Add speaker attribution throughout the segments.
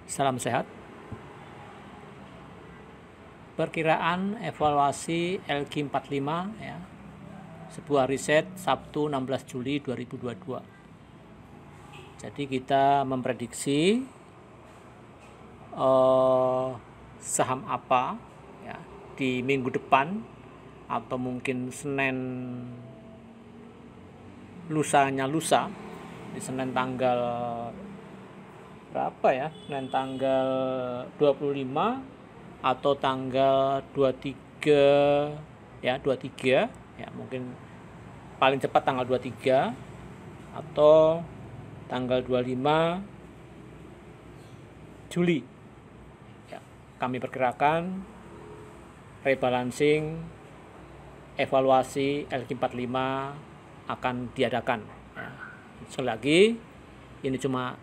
Speaker 1: Salam sehat. Perkiraan evaluasi LQ45 ya. Sebuah riset Sabtu 16 Juli 2022. Jadi kita memprediksi saham apa ya di minggu depan atau mungkin Senin lusanya lusa, di Senin tanggal berapa ya? Senin tanggal 25 atau tanggal 23 ya, 23 ya, mungkin paling cepat tanggal 23 atau tanggal 25 Juli ya, kami perkirakan rebalancing evaluasi LQ45 akan diadakan ya. Sekali lagi ini cuma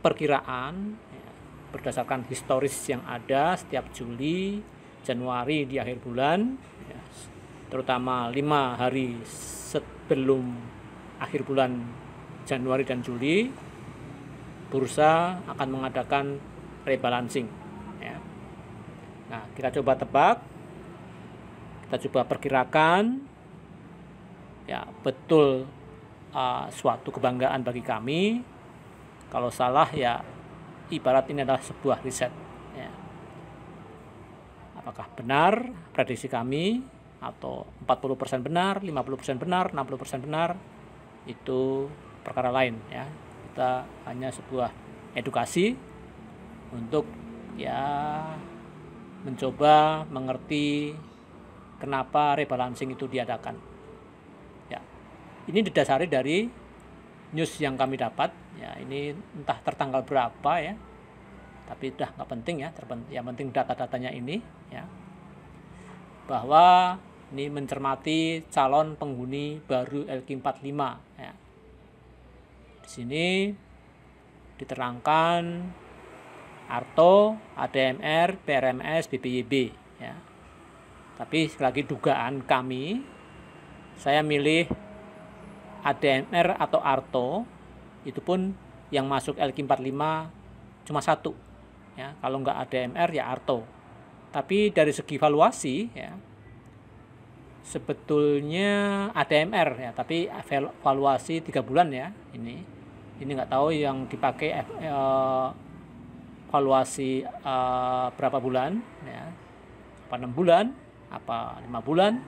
Speaker 1: perkiraan ya, berdasarkan historis yang ada setiap Juli, Januari di akhir bulan ya, terutama 5 hari sebelum akhir bulan Januari dan Juli, bursa akan mengadakan rebalancing ya. Nah, kita coba tebak, kita coba perkirakan ya, betul suatu kebanggaan bagi kami. Kalau salah ya ibarat ini adalah sebuah riset ya. Apakah benar prediksi kami atau 40% benar, 50% benar, 60% benar, itu perkara lain ya. Kita hanya sebuah edukasi untuk ya mencoba mengerti kenapa rebalancing itu diadakan ya. Ini didasari dari news yang kami dapat ya, ini entah tertanggal berapa ya, tapi udah nggak penting ya, yang penting data-datanya ini ya, bahwa ini mencermati calon penghuni baru LQ45 ya. Di sini diterangkan Arto, ADMR, PRMS, BPYB ya. Tapi sekali lagi dugaan kami, saya milih ADMR atau Arto, itu pun yang masuk LQ45 cuma satu ya. Kalau nggak ADMR ya Arto. Tapi dari segi valuasi ya, sebetulnya ADMR ya, tapi valuasi 3 bulan ya. Ini nggak tahu yang dipakai valuasi berapa bulan ya, apa 6 bulan, apa 5 bulan,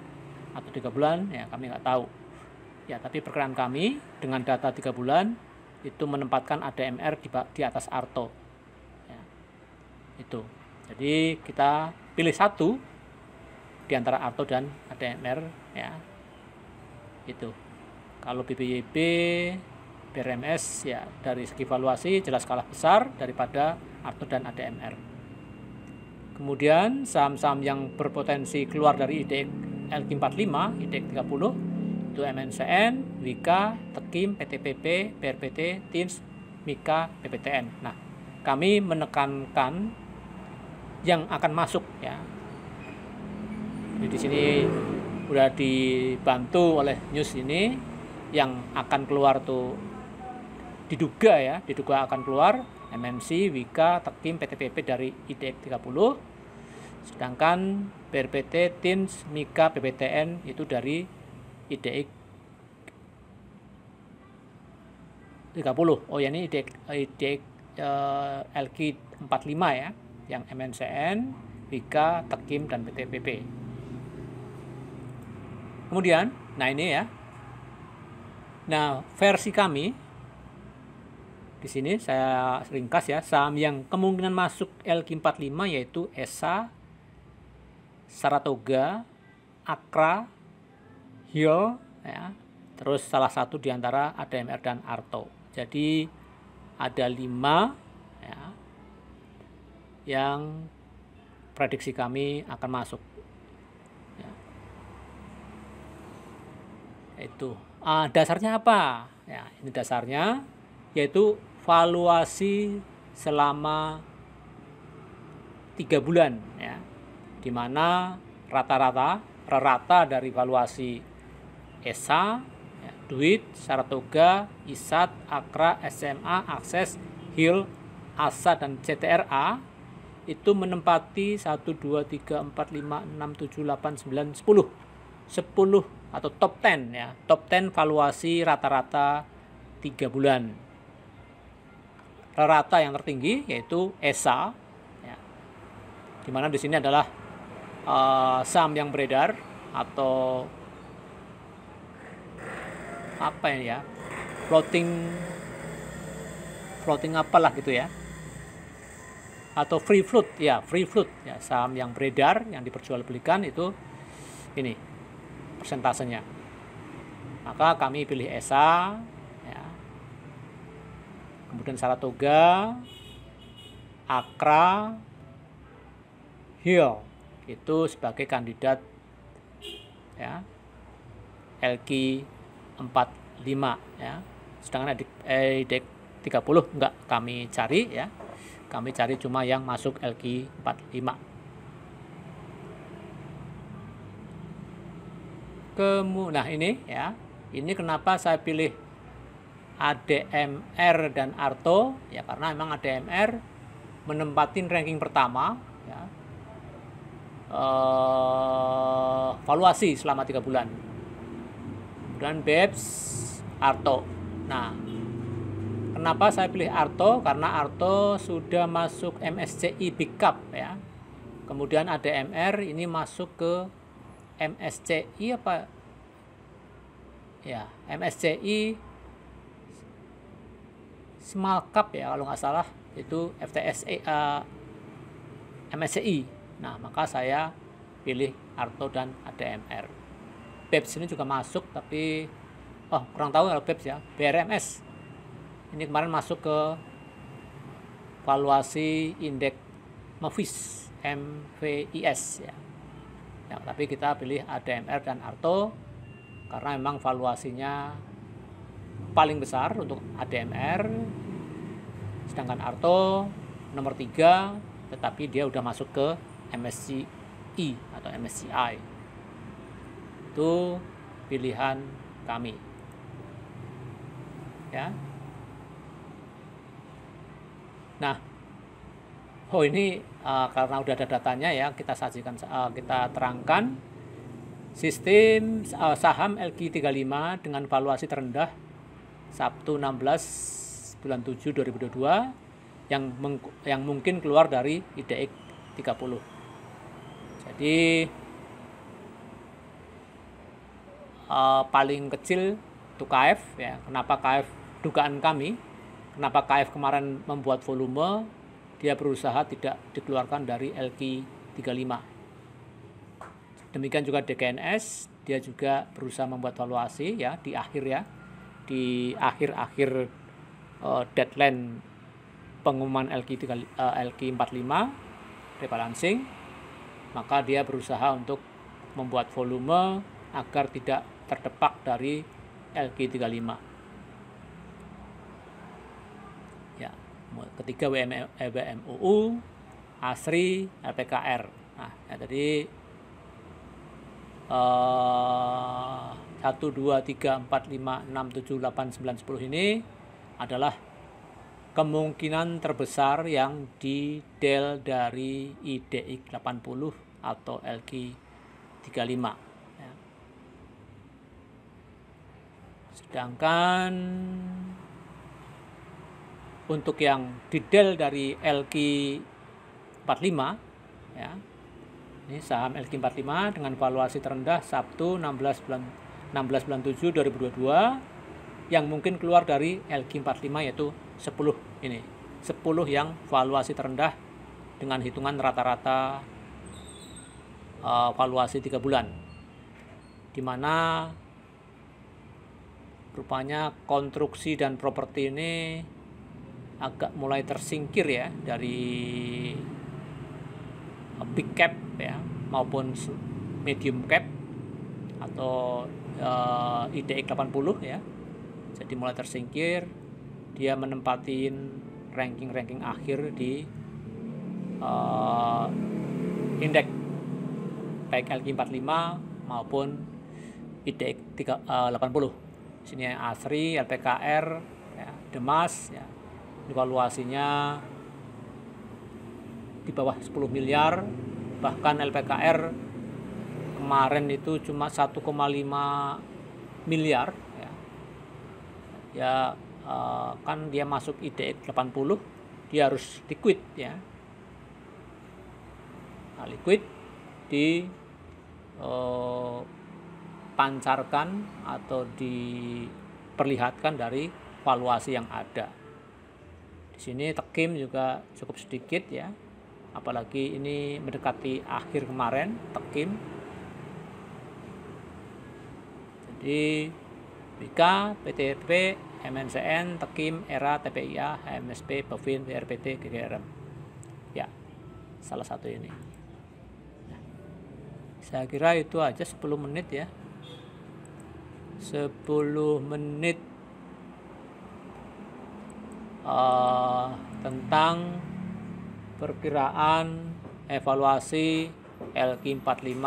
Speaker 1: atau 3 bulan ya, kami nggak tahu ya. Tapi perkiraan kami dengan data 3 bulan itu menempatkan ADMR di atas Arto ya. Itu jadi kita pilih satu di antara Arto dan ADMR ya. Itu kalau BPYB, BRMS ya, dari segi valuasi jelas kalah besar daripada Arto dan ADMR. Kemudian saham-saham yang berpotensi keluar dari IDX LQ45, IDX 30 itu MNCN, Wika, Tekim, PTPP, BRPT, TINS, Mika, PPTN. Nah, kami menekankan yang akan masuk ya. Jadi di sini udah dibantu oleh news ini, yang akan keluar tuh diduga akan keluar MNC, Wika, Tekim, PTPP dari IDX 30. Sedangkan BRPT, TINS, Mika, PPTN itu dari IDX 30. Oh ya, ini IDX LQ45 ya, yang MNCN, Wika, Tekim, dan PTPP. Kemudian, nah ini ya. Nah, versi kami di sini saya ringkas ya, saham yang kemungkinan masuk LQ45 yaitu ESA, Saratoga, Akra, Hill ya. Terus salah satu diantara ADMR dan Arto. Jadi ada 5 ya, yang prediksi kami akan masuk ya. Itu dasarnya apa ya? Ini dasarnya yaitu valuasi selama 3 bulan ya, dimana rata dari valuasi ESA ya, Duit, Saratoga, ISAT, Akra, SMA, Akses, Hill ASA dan CTRA itu menempati 1, 2, 3, 4, 5, 6, 7, 8, 9, 10 atau top 10 ya, top 10 valuasi rata-rata 3 bulan. Rata yang tertinggi yaitu ESA ya, dimana di sini adalah saham yang beredar atau apa ya, floating apalah gitu ya, atau free float ya, saham yang beredar yang diperjualbelikan itu ini persentasenya. Maka kami pilih ESA ya. Kemudian Saratoga, Akra, Hill itu sebagai kandidat ya, LQ45 ya. Sedangkan IDX 30 enggak kami cari ya. Kami cari cuma yang masuk LQ45. Nah ini ya, ini kenapa saya pilih ADMR dan Arto ya, karena memang ADMR menempatin ranking pertama ya, valuasi selama 3 bulan. Kemudian BEPS, Arto. Nah, kenapa saya pilih Arto? Karena Arto sudah masuk MSCI Big Cap ya. Kemudian ADMR ini masuk ke MSCI apa? Ya, MSCI Small Cap ya kalau nggak salah, itu FTSE MSCI. Nah, maka saya pilih Arto dan ADMR. BEPS ini juga masuk, tapi kurang tahu kalau BEPS ya. BRMS ini kemarin masuk ke valuasi indeks MVIS ya. Ya, tapi kita pilih ADMR dan Arto karena memang valuasinya paling besar untuk ADMR, sedangkan Arto nomor 3, tetapi dia udah masuk ke MSCI atau MSCI. Itu pilihan kami ya. Nah, ini karena udah ada datanya ya, kita sajikan, kita terangkan sistem saham LQ35 dengan valuasi terendah Sabtu 16 bulan 7 2022 yang mungkin keluar dari IDX 30. Jadi paling kecil itu KF ya. Kenapa KF? Dugaan kami, kenapa KF kemarin membuat volume, dia berusaha tidak dikeluarkan dari LQ35. Demikian juga DKNS, dia juga berusaha membuat valuasi ya di akhir ya, di akhir deadline pengumuman LQ45 rebalancing, maka dia berusaha untuk membuat volume agar tidak terdepak dari LQ35 ya. Ketiga WMUU, ASRI, LPKR. Nah ya, tadi 1, 2, 3, 4, 5, 6, 7, 8, 9, 10 ini adalah kemungkinan terbesar yang di del dari IDX 80 atau LQ35 ya. Sedangkan untuk yang di del dari LQ45 ya, ini saham LQ45 dengan valuasi terendah Sabtu 16 bulan 7 2022 yang mungkin keluar dari LQ45 yaitu 10 ini. 10 yang valuasi terendah dengan hitungan rata-rata valuasi 3 bulan. Di mana rupanya konstruksi dan properti ini agak mulai tersingkir ya dari big cap ya maupun medium cap atau IDX 80 ya. Jadi mulai tersingkir, dia menempatin ranking akhir di indeks baik LQ45 maupun IDX 80. Sini ASRI, LPKR, ya, Demas ya. Valuasinya
Speaker 2: di bawah 10 miliar, bahkan LPKR kemarin itu cuma 1,5 miliar ya. Ya kan dia masuk IDX 80, dia harus liquid ya. Nah, liquid pancarkan atau diperlihatkan dari valuasi yang ada. Di sini tekim juga cukup sedikit ya, apalagi ini mendekati akhir kemarin tekim. Jadi Wika, PTP, MNCN, Tekim, ERA, TPIA, HMSP, Bovin, BRPT, GGRM. Ya, salah satu ini. Nah, saya kira itu aja 10 menit ya. 10 menit tentang perkiraan evaluasi LQ45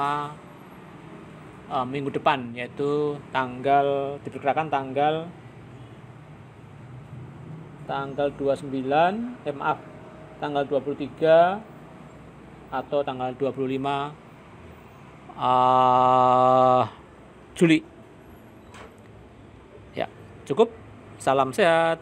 Speaker 2: minggu depan, yaitu diperkirakan tanggal 29, tanggal 23 atau tanggal 25 Juli. Ya, cukup. Salam sehat.